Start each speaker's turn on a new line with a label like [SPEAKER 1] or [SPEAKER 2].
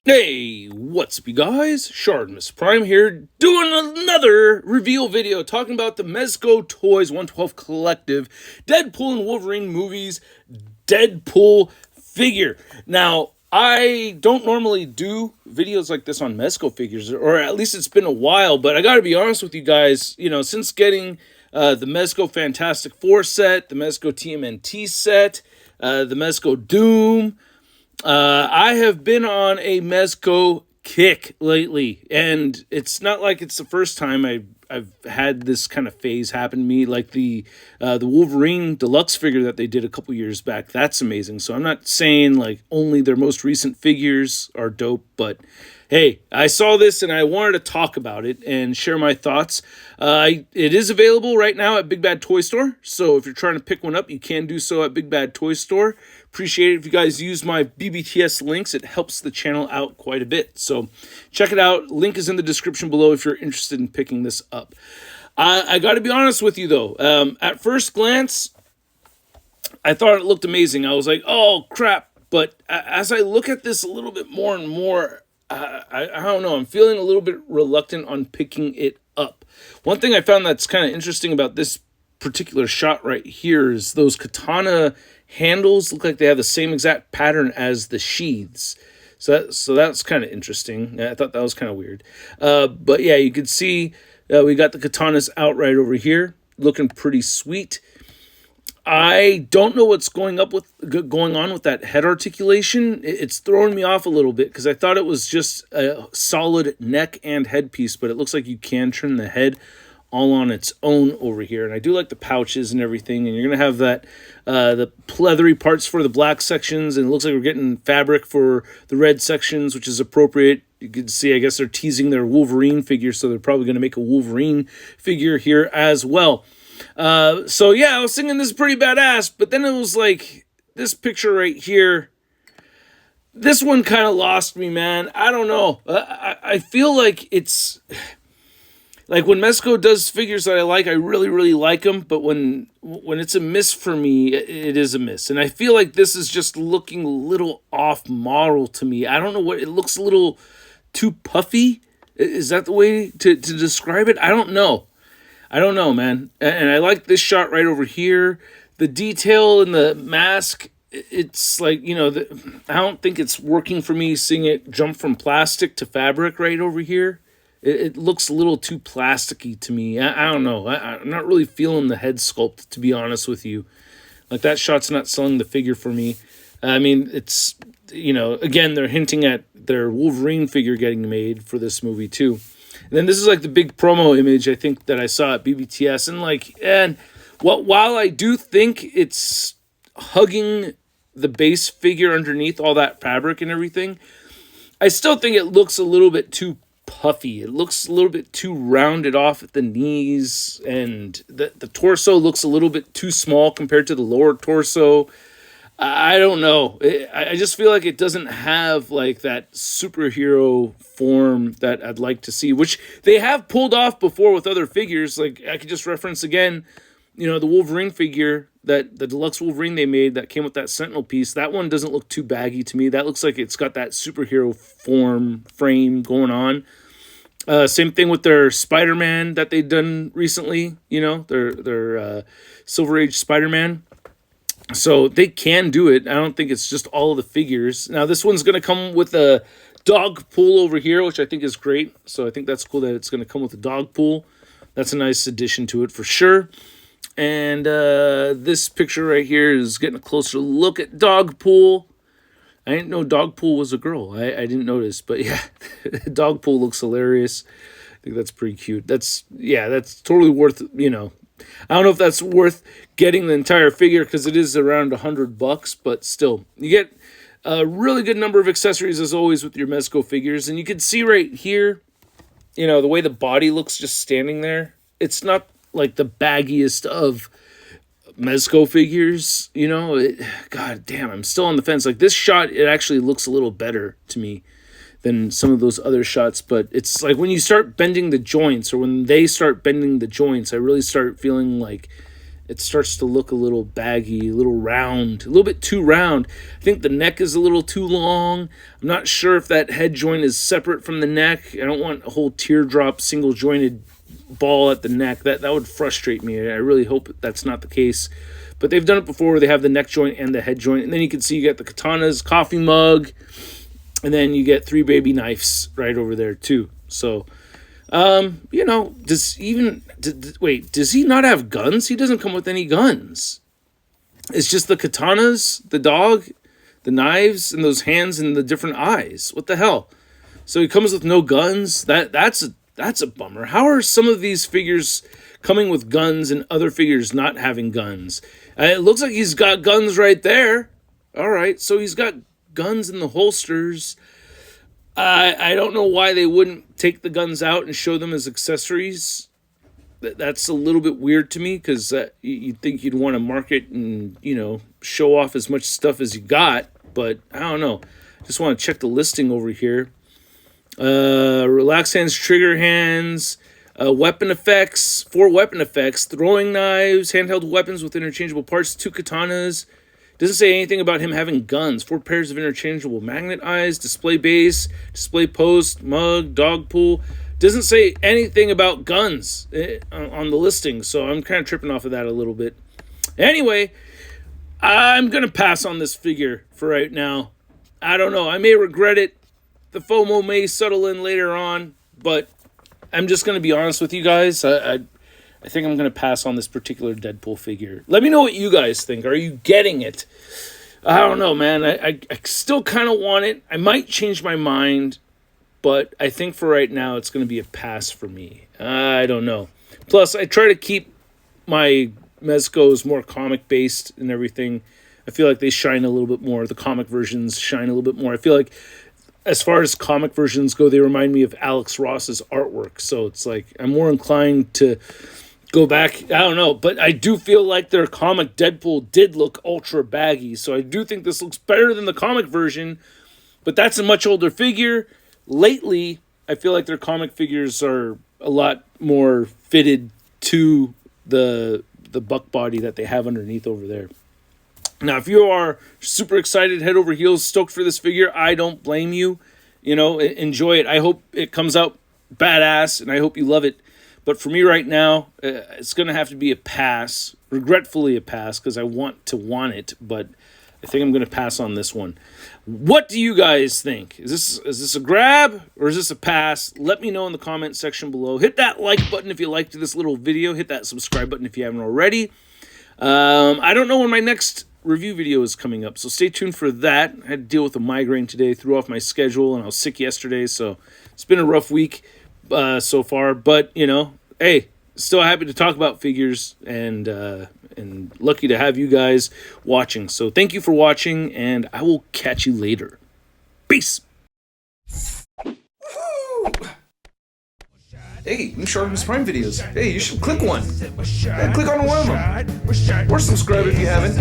[SPEAKER 1] Hey, what's up, you guys? ShartimusPrime here, doing another reveal video talking about the Mezco Toys 112 Collective Deadpool and Wolverine movies Deadpool figure. Now, I don't normally do videos like this on Mezco figures, or at least it's been a while, but I gotta be honest with you guys, since getting the Mezco Fantastic Four set, the Mezco TMNT set, the Mezco Doom, I have been on a Mezco kick lately, and it's not like it's the first time I've had this kind of phase happen to me. Like the Wolverine deluxe figure that they did a couple years back, that's amazing. So I'm not saying like only their most recent figures are dope, but hey, I saw this and I wanted to talk about it and share my thoughts. It is available right now at Big Bad Toy Store, so if you're trying to pick one up, you can do so at Big Bad Toy Store. Appreciate it if you guys use my BBTS links. It helps the channel out quite a bit. So check it out. Link is in the description below if you're interested in picking this up. I got to be honest with you, though. At first glance, I thought it looked amazing. I was like, oh, crap. But as I look at this a little bit more and more, I don't know. I'm feeling a little bit reluctant on picking it up. One thing I found that's kind of interesting about this particular shot right here is those katana handles look like they have the same exact pattern as the sheaths. So that's kind of interesting. I thought that was kind of weird. But yeah, you can see we got the katanas out right over here, looking pretty sweet. I don't know what's going on with that head articulation. It's throwing me off a little bit because I thought it was just a solid neck and headpiece, but it looks like you can turn the head all on its own over here. And I do like the pouches and everything. And you're going to have that the pleathery parts for the black sections, and it looks like we're getting fabric for the red sections, which is appropriate. You can see, I guess they're teasing their Wolverine figure, so they're probably going to make a Wolverine figure here as well. So yeah, I was thinking this is pretty badass, but then it was like this picture right here. This one kind of lost me, man. I don't know. I feel like it's like when Mezco does figures that I like, I really, really like them. But when it's a miss for me, it is a miss. And I feel like this is just looking a little off model to me. I don't know what, it looks a little too puffy. Is that the way to describe it? I don't know. I don't know, man. And I like this shot right over here. The detail in the mask, it's like, I don't think it's working for me seeing it jump from plastic to fabric right over here. It looks a little too plasticky to me. I don't know. I'm not really feeling the head sculpt, to be honest with you. Like, that shot's not selling the figure for me. I mean, it's, again, they're hinting at their Wolverine figure getting made for this movie, too. And then this is like the big promo image I think that I saw at BBTS. And while I do think it's hugging the base figure underneath all that fabric and everything, I still think it looks a little bit too puffy. It looks a little bit too rounded off at the knees, and the torso looks a little bit too small compared to the lower torso. I don't know. I just feel like it doesn't have like that superhero form that I'd like to see, which they have pulled off before with other figures. Like, I could just reference again, the Wolverine figure, that the deluxe Wolverine they made that came with that Sentinel piece. That one doesn't look too baggy to me. That looks like it's got that superhero frame going on. Same thing with their Spider-Man that they've done recently. Their Silver Age Spider-Man. So they can do it. I don't think it's just all of the figures. Now, this one's going to come with a dog pool over here, which I think is great. So I think that's cool that it's going to come with a dog pool. That's a nice addition to it for sure. And this picture right here is getting a closer look at Dogpool. I didn't know Dogpool was a girl. I didn't notice. But yeah, Dogpool looks hilarious. I think that's pretty cute. That's totally worth, I don't know if that's worth getting the entire figure because it is around $100, but still, you get a really good number of accessories as always with your Mezco figures. And you can see right here, the way the body looks just standing there. It's not like the baggiest of Mezco figures, God damn, I'm still on the fence. Like, this shot, it actually looks a little better to me than some of those other shots, but it's like when you start bending the joints, or when they start bending the joints, I really start feeling like it starts to look a little baggy, a little round, a little bit too round. I think the neck is a little too long. I'm not sure if that head joint is separate from the neck. I don't want a whole teardrop, single jointed ball at the neck. That would frustrate me. I really hope that's not the case. But they've done it before where they have the neck joint and the head joint. And then you can see you got the katanas, coffee mug, and then you get 3 baby knives right over there too. So, you know, does he not have guns? He doesn't come with any guns. It's just the katanas, the dog, the knives, and those hands and the different eyes. What the hell? So he comes with no guns? That's a bummer. How are some of these figures coming with guns and other figures not having guns? It looks like he's got guns right there. All right, so he's got guns in the holsters. I don't know why they wouldn't take the guns out and show them as accessories. That's a little bit weird to me, because you'd think you'd want to market and, you know, show off as much stuff as you got. But I don't know. Just want to check the listing over here. Relax hands, trigger hands, weapon effects, 4 weapon effects, throwing knives, handheld weapons with interchangeable parts, 2 katanas. Doesn't say anything about him having guns. 4 pairs of interchangeable magnet eyes, display base, display post, mug, dog pool. Doesn't say anything about guns on the listing, so I'm kind of tripping off of that a little bit. Anyway, I'm going to pass on this figure for right now. I don't know. I may regret it. The FOMO may settle in later on, but I'm just going to be honest with you guys. I think I'm going to pass on this particular Deadpool figure. Let me know what you guys think. Are you getting it? I don't know, man. I still kind of want it. I might change my mind, but I think for right now it's going to be a pass for me. I don't know. Plus, I try to keep my Mezcos more comic-based and everything. I feel like they shine a little bit more. The comic versions shine a little bit more. I feel like as far as comic versions go, they remind me of Alex Ross's artwork. So it's like I'm more inclined to go back. I don't know. But I do feel like their comic Deadpool did look ultra baggy. So I do think this looks better than the comic version. But that's a much older figure. Lately, I feel like their comic figures are a lot more fitted to the buck body that they have underneath over there. Now, if you are super excited, head over heels, stoked for this figure, I don't blame you. You know, enjoy it. I hope it comes out badass, and I hope you love it. But for me right now, it's going to have to be a pass. Regretfully a pass, because I want it, but I think I'm going to pass on this one. What do you guys think? Is this a grab, or is this a pass? Let me know in the comment section below. Hit that like button if you liked this little video. Hit that subscribe button if you haven't already. I don't know when my next review video is coming up, so stay tuned for that. I had to deal with a migraine today, threw off my schedule, and I was sick yesterday, so it's been a rough week so far. But, you know, hey, still happy to talk about figures, and lucky to have you guys watching. So thank you for watching, and I will catch you later. Peace. Hey, new ShartimusPrime videos. Hey, you should click one. Yeah, click on one of them. Or subscribe if you haven't.